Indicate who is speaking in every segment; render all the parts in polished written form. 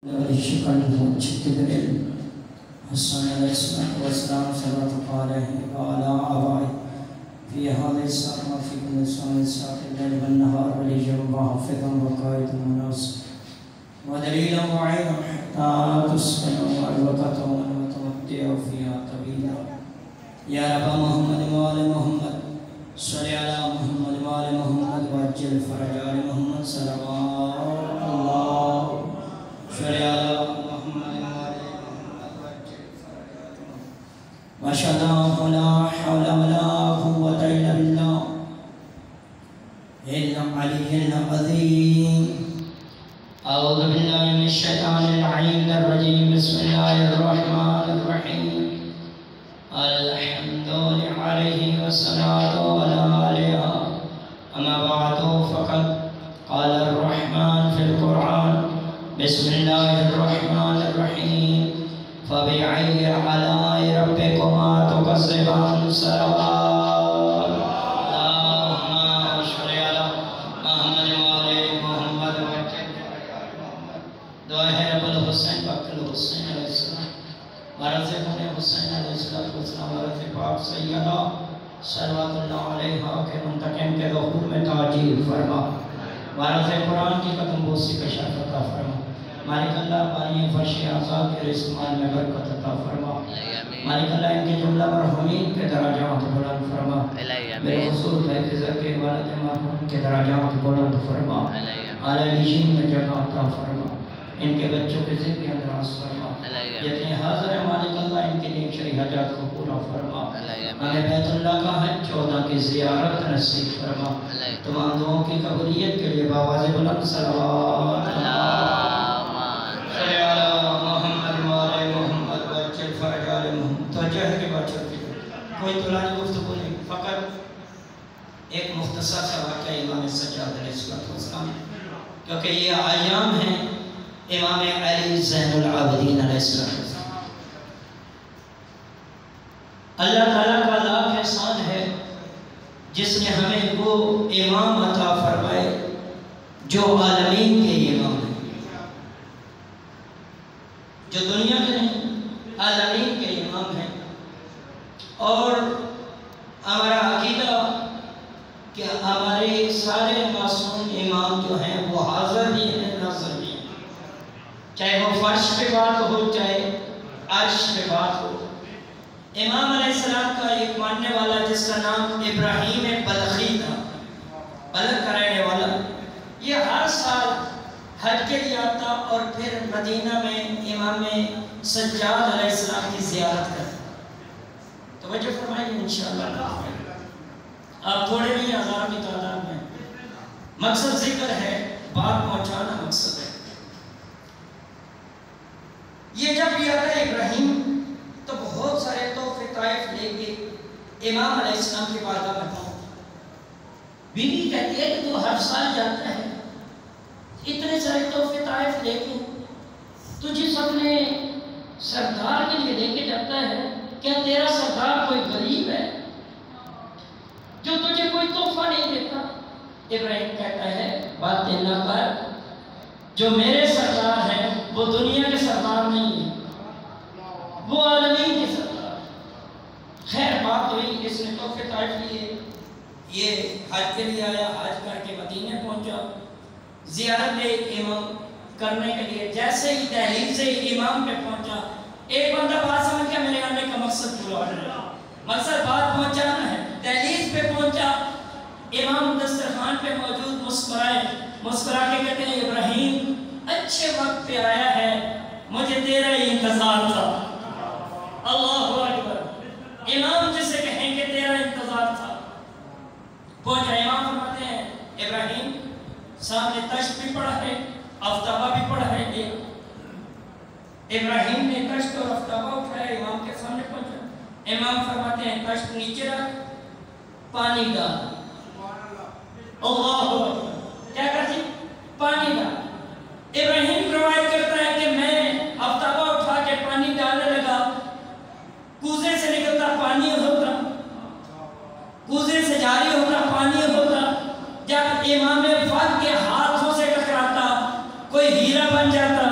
Speaker 1: شکل جبریل حسن علیہ السلام صلوات علیہ وعلى آبائه في هذه الساعة وفي كل ساعة ساعة الليل والنهار وليا وحافظا وقائدا وناصرا ودليلا معينا حتى تسكنوا الوقت وتمتعوا فيها طويلا يا رب محمد وآل محمد صل على محمد وآل محمد وعجل فرج آل محمد صلوات الله صل على محمد وآل محمد وعجل فرج آل محمد ما شاء الله لا حول ولا قوة إلا بالله العلي العظيم أعوذ بالله من الشيطان اللعين الرجيم بسم الله الرحمن الرحيم الحمد لله والصلاة عليها أما بعد فقد قال الرحمن في القرآن بسم الله الرحمن الرحيم فبأي آلاء ربكما تكذبان صلوات اللهم صل على محمد وآل محمد وعجل فرج آل محمد دعا ہے رب الحسین بقل حسین علیہ السلام وارث حسین علیہ السلام وارث پاک سیدہ صلوات اللہ علیہ کے منتقم کے ظہور میں تاجیل فرما وارث قرآن کی قدم بوسی کا شرف عطا فرما مالک اللہ بانی فرش اعضاء کے رسمان میں برکت عطا فرما مالک اللہ ان کے جملہ مرحومین کے درجات بلند فرما میرے حضور میں فضر کے والد مرحوم کے درجات بلند فرما اعلی نشین میں جگہ عطا فرما ان کے بچوں کے ذکر اندراز فرما جتنے حاضر ہیں مالک اللہ ان کے لیے شریح حجات کو پورا فرما ہمیں بیت اللہ کا حج 14 کی زیارت نصیب فرما تمام دعاوں کی قبولیت کے لیے باواز بلند صلوات کوئی طولانی گفتگو نہیں فقط ایک مختصر سا واقعہ امام سجاد علیہ السلام کیونکہ یہ ایام ہیں امام علی زین العابدین علیہ السلام اللہ تعالیٰ کا لاکھ احسان ہے جس نے ہمیں وہ امام عطا فرمائے جو عالمین کے امام ہیں جو دنیا کے نہیں عالمین کے امام ہیں اور ہمارا عقیدہ کہ ہمارے سارے معصوم امام جو ہیں وہ حاضر بھی ہیں ناظر بھی ہیں چاہے وہ فرش پہ بات ہو چاہے عرش پہ بات ہو امام علیہ السلام کا ایک ماننے والا جس کا نام ابراہیم بلخی تھا بلخ کا رہنے والا یہ ہر سال حج کے لیے آتا اور پھر مدینہ میں امام سجاد علیہ السلام کی زیارت کرتا توجہ فرمائیے انشاءاللہ آپ تھوڑے نہیں ہزاروں کی تعداد میں مقصد ذکر ہے بات پہنچانا مقصد ہے یہ جب یہ آتا ہے ابراہیم تو بہت سارے تحفے طائف لے کے امام علیہ السلام کی بارگاہ میں پہنچا بیوی کہتی ہے کہ تو ہر سال جاتا ہے اتنے سارے تحفے طائف لے کے تو جس اپنے سردار کے لیے لے کے جاتا ہے کیا تیرا سردار کوئی غریب ہے جو تجھے کوئی تحفہ نہیں دیتا ابراہیم کہتا ہے بات نہ کر جو میرے سردار ہیں وہ دنیا کے سردار نہیں ہیں وہ عالمین کے سردار خیر بات ہوئی اس نے تحفے طائف لیے یہ حج کے لیے آیا حج کر کے مدینے پہنچا زیارت امام کرنے کے لیے جیسے ہی دہلیز سے امام پہ پہنچا ایک بندہ بات سمجھ گیا میرے آنے کا مقصد پورا ہو رہا مقصد بات پہنچانا ہے دہلیز پہ پہنچا امام دسترخوان پہ موجود مسکرا کے کہتے ہیں ابراہیم اچھے وقت پہ آیا ہے مجھے تیرا ہی انتظار تھا اللہ اکبر امام جسے کہیں کہ تیرا انتظار تھا پہنچا امام فرماتے ہیں ابراہیم سامنے تشت بھی پڑا ہے آفتابہ بھی پڑا ہے ابراہیم نے تشت اور آفتابہ اٹھایا امام کے سامنے پہنچا امام فرماتے ہیں تشت نیچے رکھ پانی ڈال اللہ اکبر کیا کرتی پانی ڈال ابراہیم روایت کرتا ہے کہ میں آفتابہ اٹھا کے پانی ڈالنے لگا کوزے سے نکلتا پانی ہوتا کوزے سے جاری ہوتا پانی ہوتا جب امام وقت کے ہاتھوں سے ٹکراتا کوئی ہیرا بن جاتا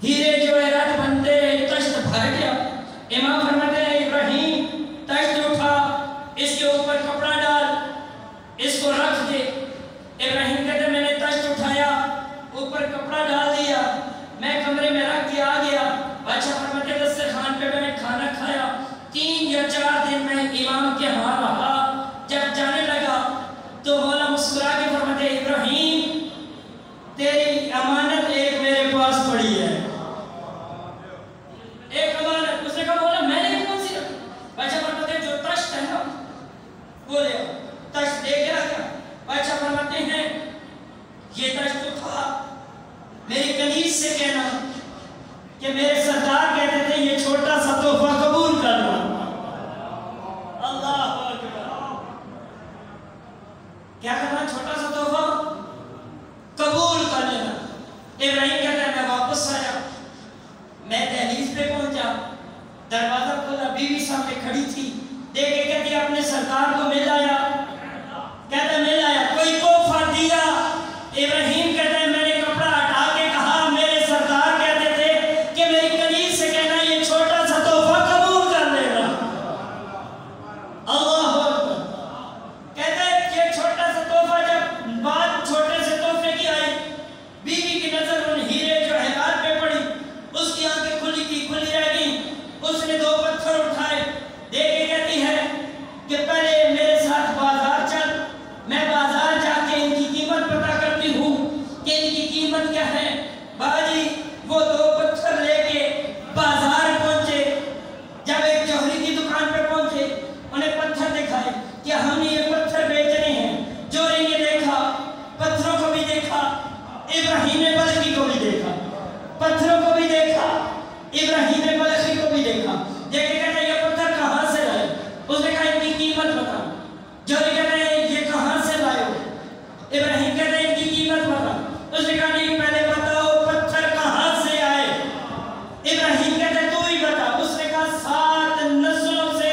Speaker 1: ہیرے جواہرات بنتے تشت بھر گیا. امام فرماتے ہیں ابراہیم تشت اٹھا، اس کے اوپر کپڑا ڈال، اس کو رکھ دے. ابراہیم کہتے ہیں میں نے تشت اٹھایا، اوپر کپڑا ڈال دیا، میں کمرے میں رکھ کے آ گیا. بادشاہ فرماتے ہیں دسترخوان پہ میں کھانا کھایا. 3 یا 4 دن میں امام کے ہاں رہا. جب جانے لگا تو مولا مسکرا کے فرماتے ہیں ابراہیم تیری امانت ایک میرے پاس پڑی ہے. ایک امانت. اس نے کہا مولا میں نے کون سی رکھی؟ بادشاہ فرماتے ہیں جو تشت ہے نا وہ لے آؤ. تشت لے کے آ گیا. بادشاہ فرماتے ہیں یہ تشت اٹھا، میری کنیز سے کہنا کہ میرے سردار کہتے تھے یہ چھوٹا سا تحفہ قبول کرنا. اللہ اکبر. کیا کرنا؟ چھوٹا سا تحفہ قبول کر لینا. ابراہیم کہتا ہے میں واپس آیا، میں دہلیز پہ پہنچا، دروازہ کھولا، بیوی سامنے کھڑی تھی. دیکھ کے کہتی اپنے سردار کو مل آیا. کہتا ہے مل آیا، کوئی تحفہ دیا؟ ابراہیم کہتا ہے میں نے کپڑا ہٹا کے کہا میرے سردار کہتے تھے کہ میری کنیز سے کہنا یہ چھوٹا سا تحفہ قبول کر لینا. اللہ اکبر. کہتا ہے یہ چھوٹا سا تحفہ. جب بات چھوٹے سے تحفے کی آئی، بیوی کی نظر ان ہیرے جواہرات پہ پڑی. اس کی آنکھیں کھلی کی کھلی رہ گئی. اس نے 2 پتھر اٹھائے، دیکھ کے کہتی ہے کہ پہلے میرے ساتھ بازار چل، میں بازار جا کے ان کی قیمت پتہ کرتی ہوں کہ ان کی قیمت کیا ہے. باجی وہ 2 پتھر لے کے بازار پہنچے. جب ایک جوہری کی دکان پہ پہنچے، انہیں پتھر دکھائے کہ ہم نے یہ پتھر بیچنے ہیں. جوہری نے دیکھا، پتھروں کو بھی دیکھا، ابراہیم بلخی کو بھی دیکھا. پتھروں کو بھی دیکھا، ابراہیم بلخی کو بھی دیکھا. دیکھ کے کہتے ہیں یہ پتھر کہاں سے لائے؟ اس نے کہا ان کی قیمت بتا. جوہری کہتے ہیں یہ کہاں سے لائے ہو؟ ابراہیم کہتے ہیں ان کی قیمت بتا. اس نے کہا نہیں پہلے بتاؤ پتھر کہاں سے آئے؟ ابراہیم کہتے ہیں تو ہی بتا. اس نے کہا 7 نسلوں سے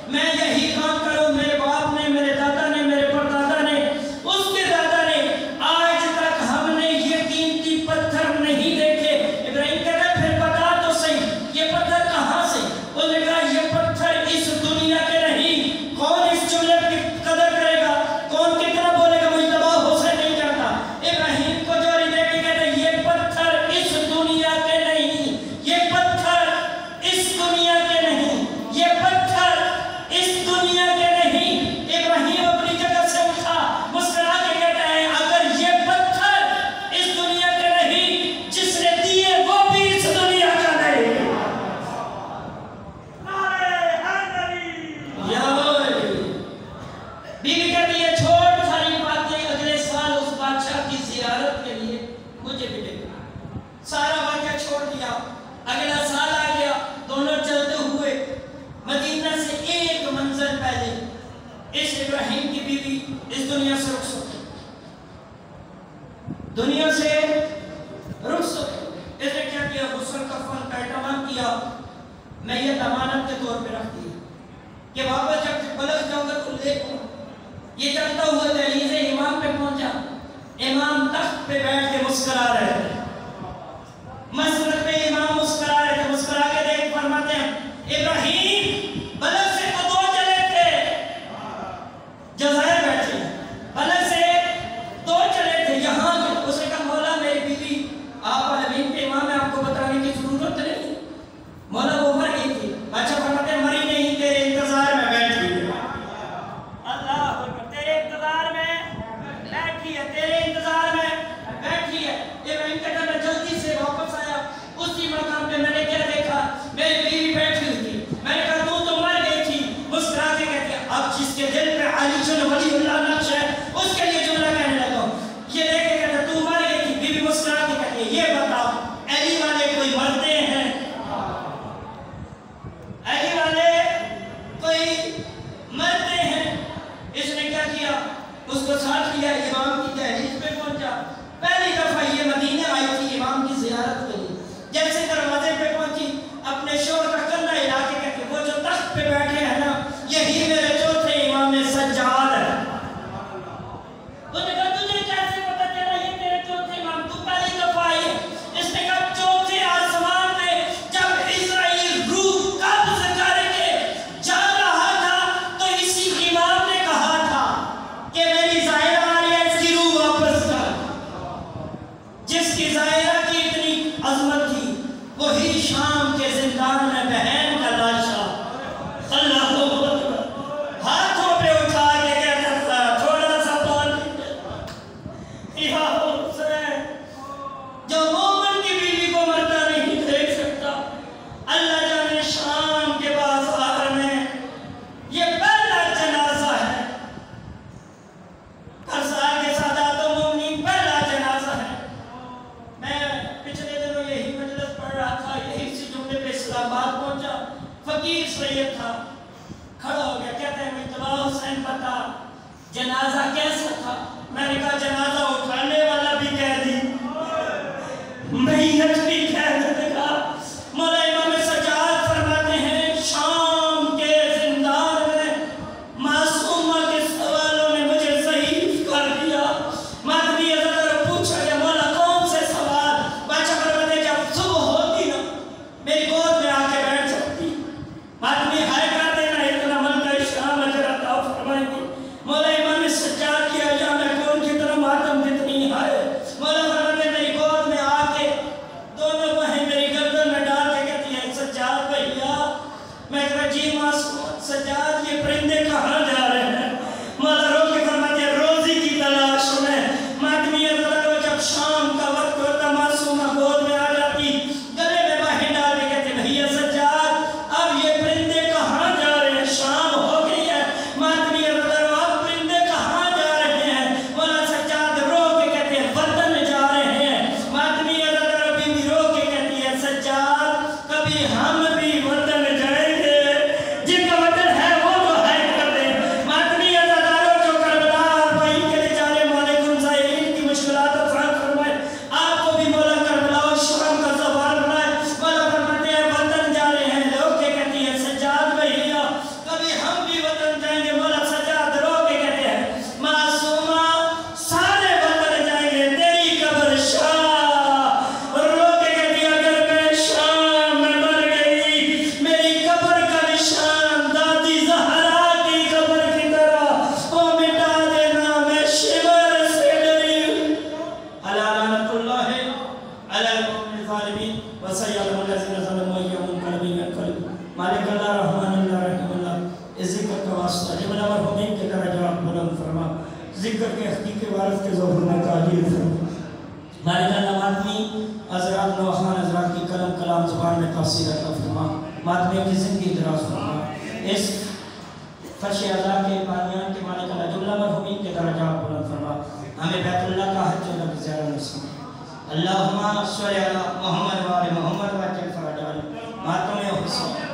Speaker 1: میں یہی کام کروں، میرے باپ نے، میرے دادا نے، میرے پردادا نے، اس کے دادا نے، آج تک ہم نے یہ قیمتی پتھر نہیں دیکھے. ابراہیم کہتے ہیں پھر بتا تو صحیح یہ پتھر کہاں سے؟ اس نے کہا یہ پتھر اس دنیا کے نہیں. کون اس جملے کی قدر کرے گا؟ کون کتنا بولے گا مجتبیٰ حسین نہیں جانتا؟ ابراہیم کو جوہری دیکھ کے کہتے ہیں یہ پتھر اس دنیا کے نہیں، یہ پتھر اس دنیا کے نہیں، یہ پتھر اس دنیا کے نہیں. ابراہیم اپنی جگہ سے اٹھا، مسکرا کے کہتا ہے اگر یہ پتھر اس دنیا کے نہیں، جس نے دیے وہ بھی اس دنیا کا نہیں. بیوی کہتی ہے چھوڑ ساری باتیں، اگلے سال اس بادشاہ کی زیارت کے لیے مجھے ملے گا. سارا واقعہ چھوڑ دیا. اگلا سال آ گیا، دونوں چلتے ہوئے مدینہ سے 1 منزل پہلے اس ابراہیم کی بیوی اس دنیا سے رخصت ہوئی. دنیا سے رخصت ہوئی. اس نے کیا کیا؟ غسل کفن کا اہتمام کیا. میں یہ ضمانت کے طور پہ رکھ دیا کہ واپس جب بلخ جاؤں گا تو لے آؤں. یہ چلتا ہوا دہلیز امام پہ پہنچا. امام تخت پہ بیٹھ کے مسکرا رہے تھے. مسجد پہ امام مسکرا رہے تھے. مسکرا کے دیکھ فرماتے ہیں ابراہیم بلخ سے تو 2 چلے تھے، جزائر بیٹھے. بلخ سے 2 چلے تھے یہاں. اس نے کہا مولا میری بیوی آپ عالمین کے امام ہیں، آپ کو بتانے کی ضرورت نہیں. مولا وہ مر گئی تھی. بادشاہ فرماتے ہیں مری نہیں، تیرے انتظار میں بیٹھ گئی. اللہ اکبر. تیرے انتظار میں بیٹھی ہے، تیرے انتظار میں بیٹھی ہے. ابراہیم کہتا میں جلدی سے واپس آیا. شام کے زندان میں بہن کا لاشا اللہ ہاتھوں پہ اٹھا کے کہتا تھا تھوڑا سا پانی یا حسین، جو مومن کی بیوی کو مرتا نہیں دیکھ سکتا، اللہ جانے شام کے بازار میں یہ پہلا جنازہ ہے، کرزار کے سادات و مومنین پہلا جنازہ ہے۔ میں پچھلے دنوں یہی مجلس پڑھ رہا تھا، یہی سے جملے پہ اسلام آباد پہنچا، فقیر سید تھا، کھڑا ہو گیا، کہتے ہیں مجتبیٰ حسین بتا جنازہ کیسا تھا؟ میں نے کہا جنازہ اٹھانے والا بھی قیدی، میت بھی قید لگا۔ مولا امام سجاد فرماتے ہیں شام کے زندان میں معصومہ کے سوالوں نے مجھے ضعیف کر دیا۔ ماتمی حضرت پوچھا کہ مولا کون سے سوال؟ بادشاہ فرماتے ہیں جب صبح ہوتی نا میری گود میں آ کے بیٹھ جاتی، ماتمی ہائے کر دینا اتنا ملکہ شام اجر عطا فرمائیں گی۔ مولا امام سجاد کی ایام میں کون کی طرح ماتم کتنی ہائے، مولا فرماتے ہیں میری گود میں آ کے دونوں بہیں میری گردن میں ڈال کے کہتی ہے سجاد بھیا، میں کہا جی معصوم سجاد یہ پرندے کہاں جا رہے ہیں؟ مولا رو کے فرماتے ہیں روزی کی تلاش میں۔ ماتمی حضرت جب شام کا وقت ہوتا معصومہ گود میں آ جاتی، گلے میں باہیں ڈال کے کہتے بھیا سجاد اب یہ پرندے کہاں جا رہے ہیں؟ شام ہو گئی ہے۔ ماتمی حضرت اب پرندے کہاں جا رہے ہیں؟ مولا سجاد رو کے کہتے ہیں وطن جا رہے ہیں۔ ماتمی حضرت بی بی رو کے کہتی ہے سجاد کبھی ہم بھی وطن جائیں گے، جن کا وطن ہے وہ تو ہے کر دیں۔ ماتمی حضرت جو کربلا بھائی کے لے جانے مالکم زائرین کی مشکلات آسان فرمائے، آپ کو بھی مولا کربلا و شام کا زبان بنائے۔ مولا فرماتے ہیں وطن جا رہے ہیں، لوگ کے کہتی ہے سجاد بھیا کبھی ہم بھی وطن جائیں گے۔ مولا سجاد رو کے کہتے ہیں معصومہ سارے وطن جائیں گے، تیری قبر شاہ رو کے کہتی ہے اگر میں شام میں مر گئی میری قبر کا نشان دادی زہرا کی قبر کی طرح وہ مٹا دینا، میں شمر سے ڈری ہوں۔ علی لعنت اللہ علی القوم الظالمین وسیعلم الذین ظلموا ایہم منقلبون ینقلبون۔ مالک اللہ رحمان اللہ رحیم اللہ، اس ذکر کا واسطہ جب مرحومین کے درجات بلند فرما، ذکر کے حقیقی وارث کے ظہور میں تعجیل فرما۔ مالک اللہ ماتمی حضرات نوحان حضرات کی قلم کلام زبان میں تفسیر عطا فرما، ماتمیوں کی زندگی دراز فرما۔ اس فرش اعلیٰ کے بانیان کے مالک اللہ جملہ مرحومین کے درجات بلند فرما، ہمیں بیت اللہ کا حج اللہ کی زیارت نصیب فرما۔ اللہم صلی علی محمد و آل محمد و عجل فرجان ماتم حسین